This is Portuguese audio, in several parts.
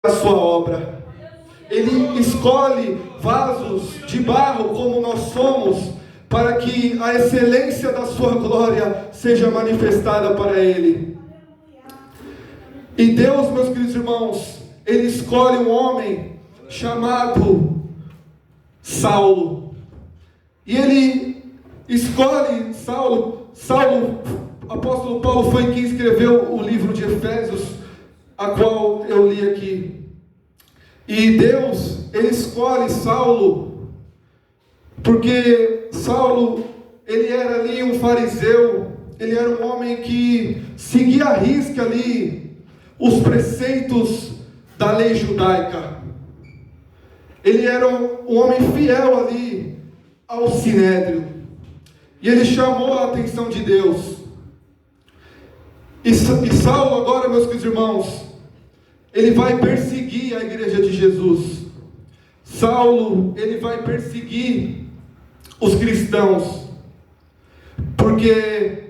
a sua obra. Ele escolhe vasos de barro como nós somos, para que a excelência da sua glória seja manifestada para Ele. E Deus, meus queridos irmãos, Ele escolhe um homem chamado Saulo. E Ele escolhe Saulo. O apóstolo Paulo foi quem escreveu o livro de Efésios, a qual eu li aqui. E Deus, Ele escolhe Saulo, porque Saulo, ele era ali um fariseu, ele era um homem que seguia à risca ali os preceitos da lei judaica. Ele era um homem fiel ali ao Sinédrio, e ele chamou a atenção de Deus. E Saulo agora, meus queridos irmãos, ele vai perseguir a igreja de Jesus. Saulo, ele vai perseguir os cristãos, porque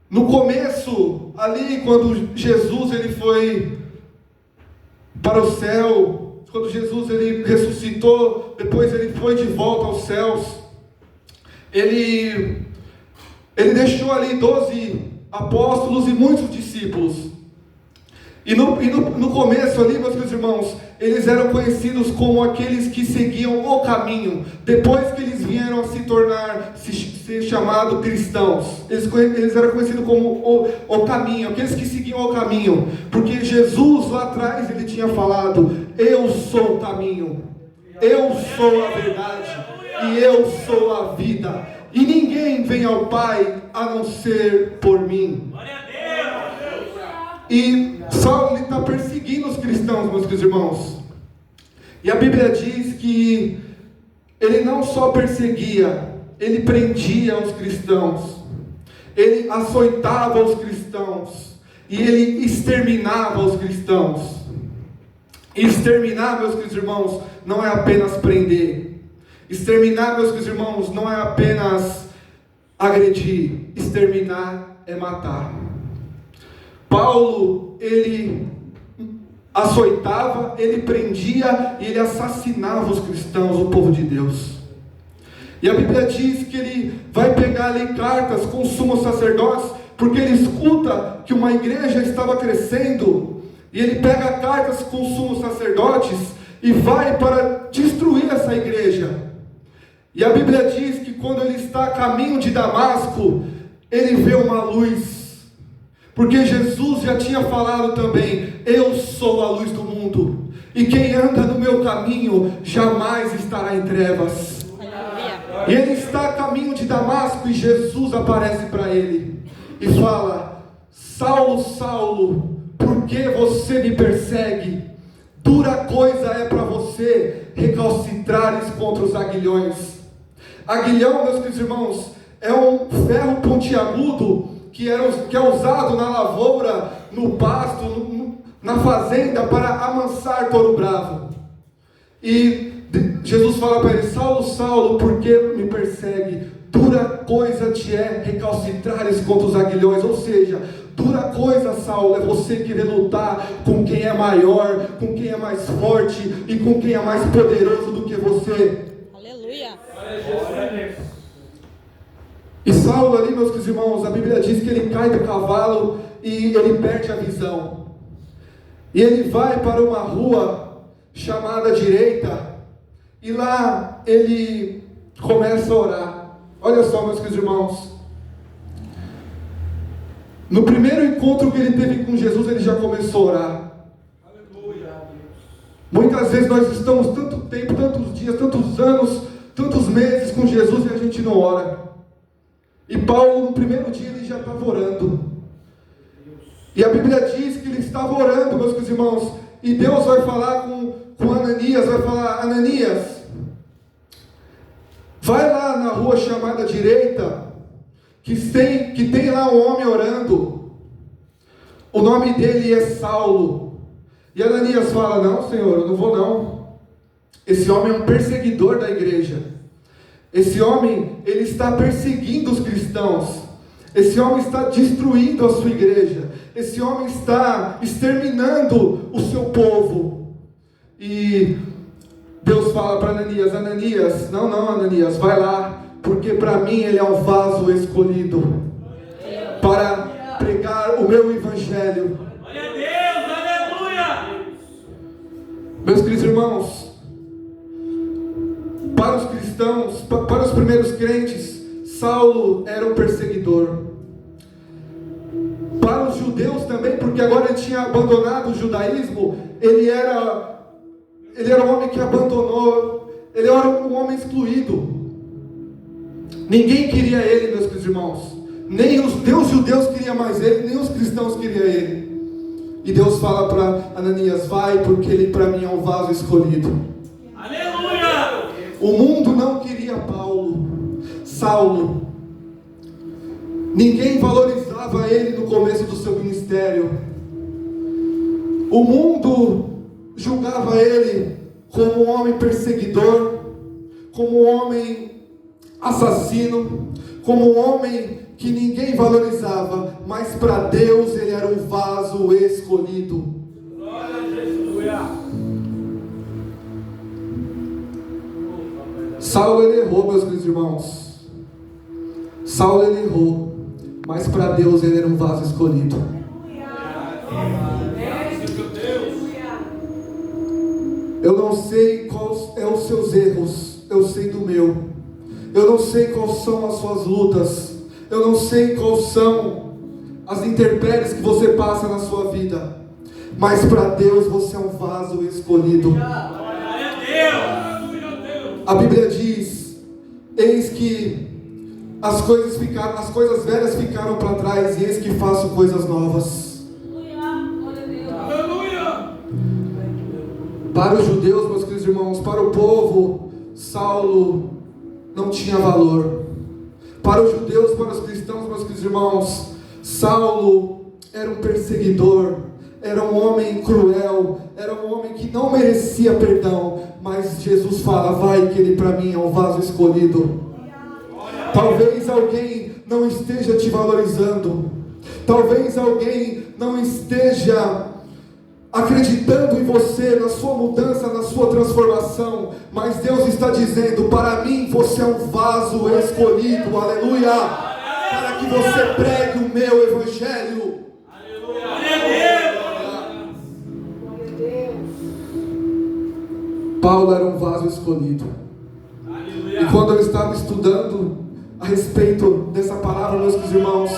no começo, ali quando Jesus ele foi para o céu, quando Jesus ele ressuscitou, depois ele foi de volta aos céus, ele deixou ali 12 apóstolos e muitos discípulos. E no começo ali, meus queridos irmãos, eles eram conhecidos como aqueles que seguiam o caminho. Depois que eles vieram a ser chamados cristãos, eles eram conhecidos como o caminho, aqueles que seguiam o caminho. Porque Jesus lá atrás, ele tinha falado: eu sou o caminho, eu sou a verdade e eu sou a vida. E ninguém vem ao Pai a não ser por mim. E Saulo está perseguindo os cristãos, meus queridos irmãos. E a Bíblia diz que ele não só perseguia, ele prendia os cristãos, ele açoitava os cristãos, e ele exterminava os cristãos. E exterminar, meus queridos irmãos, não é apenas prender. Exterminar, meus queridos irmãos, não é apenas agredir. Exterminar é matar. Paulo, ele açoitava, ele prendia e ele assassinava os cristãos, o povo de Deus. E a Bíblia diz que ele vai pegar ali cartas com os sumos sacerdotes, porque ele escuta que uma igreja estava crescendo, e ele pega cartas com os sumos sacerdotes e vai para destruir essa igreja. E a Bíblia diz que quando ele está a caminho de Damasco, ele vê uma luz. Porque Jesus já tinha falado também: eu sou a luz do mundo, e quem anda no meu caminho jamais estará em trevas. E ele está a caminho de Damasco, e Jesus aparece para ele e fala: Saulo, Saulo, por que você me persegue? Dura coisa é para você recalcitrares contra os aguilhões. Aguilhão, meus queridos irmãos, é um ferro pontiagudo que é usado na lavoura, no pasto, na fazenda, para amansar touro bravo. E Jesus fala para ele: Saulo, Saulo, por que me persegue? Dura coisa te é recalcitrares contra os aguilhões. Ou seja, dura coisa, Saulo, é você querer lutar com quem é maior, com quem é mais forte e com quem é mais poderoso do que você. Aleluia. E Saulo ali, meus queridos irmãos, a Bíblia diz que ele cai do cavalo e ele perde a visão. E ele vai para uma rua chamada Direita, e lá ele começa a orar. Olha só, meus queridos irmãos, no primeiro encontro que ele teve com Jesus, ele já começou a orar. Aleluia. Muitas vezes nós estamos tanto tempo, tantos dias, tantos anos, tantos meses com Jesus e a gente não ora. E Paulo, no primeiro dia, ele já estava orando. E a Bíblia diz que ele estava orando, meus queridos irmãos. E Deus vai falar com Ananias, vai falar: Ananias, vai lá na rua chamada Direita, que tem lá um homem orando. O nome dele é Saulo. E Ananias fala: não, Senhor, eu não vou não. Esse homem é um perseguidor da igreja. Esse homem, ele está perseguindo os cristãos. Esse homem está destruindo a sua igreja. Esse homem está exterminando o seu povo. Deus fala para Ananias: Ananias, não, Ananias, vai lá, porque para mim ele é um vaso escolhido para pregar o meu evangelho. Glória a Deus, aleluia! Meus queridos irmãos, para os cristãos, para os primeiros crentes, Saulo era um perseguidor. Para os judeus também, porque agora ele tinha abandonado o judaísmo, ele era um homem que abandonou, ele era um homem excluído. Ninguém queria ele, meus queridos irmãos. Nem os judeus queriam mais ele, nem os cristãos queriam ele. E Deus fala para Ananias: vai, porque ele para mim é um vaso escolhido. Aleluia! O mundo não queria Saulo. Ninguém valorizava ele no começo do seu ministério. O mundo julgava ele como um homem perseguidor, como um homem assassino, como um homem que ninguém valorizava, mas para Deus ele era um vaso escolhido. Glória a Jesus. Saulo ele errou, meus queridos irmãos. Saulo ele errou, mas para Deus ele era um vaso escolhido. Eu não sei quais são os seus erros, eu sei do meu. Eu não sei quais são as suas lutas, eu não sei quais são as intempéries que você passa na sua vida, mas para Deus você é um vaso escolhido. A Bíblia diz: eis que as coisas velhas ficaram para trás, e eis que faço coisas novas. Aleluia! Para os judeus, meus queridos irmãos, para o povo, Saulo não tinha valor. Para os judeus, para os cristãos, meus queridos irmãos, Saulo era um perseguidor, era um homem cruel, era um homem que não merecia perdão, mas Jesus fala: vai, que ele para mim é um vaso escolhido. Talvez alguém não esteja te valorizando, talvez alguém não esteja acreditando em você, na sua mudança, na sua transformação, mas Deus está dizendo: para mim você é um vaso escolhido, aleluia, para que você pregue o meu evangelho. Paulo era um vaso escolhido. E quando eu estava estudando a respeito dessa palavra, meus irmãos,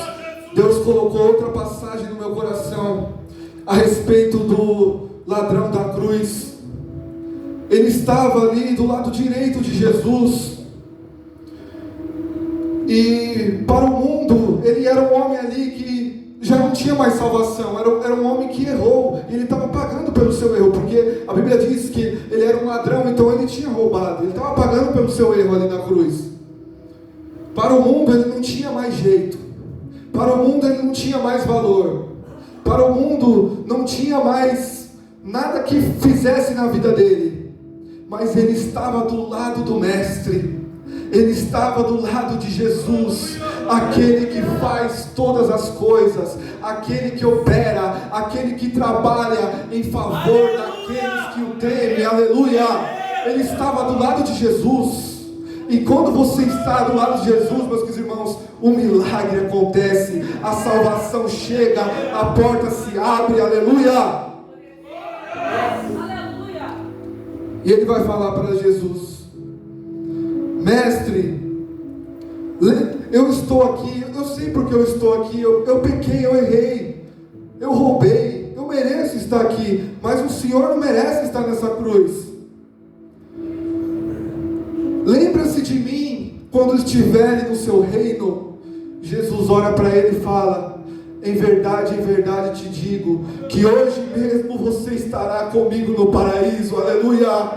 Deus colocou outra passagem no meu coração a respeito do ladrão da cruz. Ele estava ali do lado direito de Jesus, e para o mundo ele era um homem ali que já não tinha mais salvação, era um homem que errou, e ele estava pagando pelo seu erro, porque a Bíblia diz que ele era um ladrão, então ele tinha roubado, ele estava pagando pelo seu erro ali na cruz. Para o mundo ele não tinha mais jeito, para o mundo ele não tinha mais valor, para o mundo não tinha mais nada que fizesse na vida dele, mas ele estava do lado do Mestre, ele estava do lado de Jesus, aquele que faz todas as coisas, aquele que opera, aquele que trabalha em favor daqueles que o temem, aleluia. Ele estava do lado de Jesus. E quando você está do lado de Jesus, meus queridos irmãos, o milagre acontece, a salvação chega, a porta se abre, aleluia. E ele vai falar para Jesus: Mestre, eu estou aqui, eu sei porque eu estou aqui, eu pequei, eu errei, eu roubei, eu mereço estar aqui, mas o Senhor não merece estar nessa cruz. Lembra-se de mim quando estiverem no seu reino. Jesus olha para ele e fala: em verdade te digo, que hoje mesmo você estará comigo no paraíso, aleluia.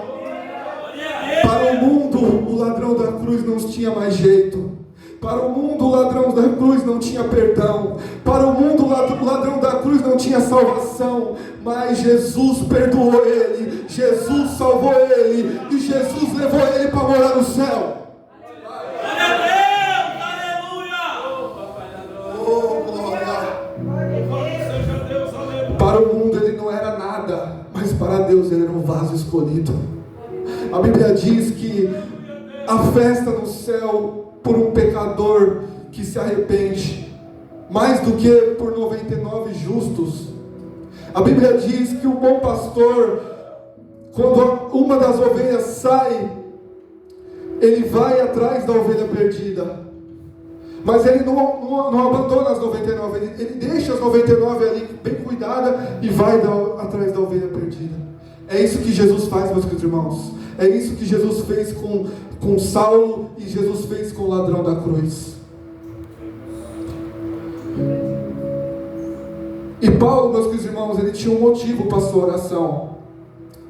Para o mundo, o ladrão da cruz não tinha mais jeito. Para o mundo, o ladrão da cruz não tinha perdão. Para o mundo, o ladrão da cruz não tinha salvação. Mas Jesus perdoou ele, Jesus salvou ele, e Jesus levou ele para morar no céu. Para o mundo ele não era nada, mas para Deus ele era um vaso escolhido. A Bíblia diz que a festa no céu por um pecador que se arrepende, mais do que por 99 justos. A Bíblia diz que o bom pastor, quando uma das ovelhas sai, ele vai atrás da ovelha perdida, mas ele não abandona as 99, ele deixa as 99 ali bem cuidada e vai atrás da ovelha perdida. É isso que Jesus faz, meus queridos irmãos. É isso que Jesus fez com Saulo e Jesus fez com o ladrão da cruz. E Paulo, meus queridos irmãos, ele tinha um motivo para a sua oração.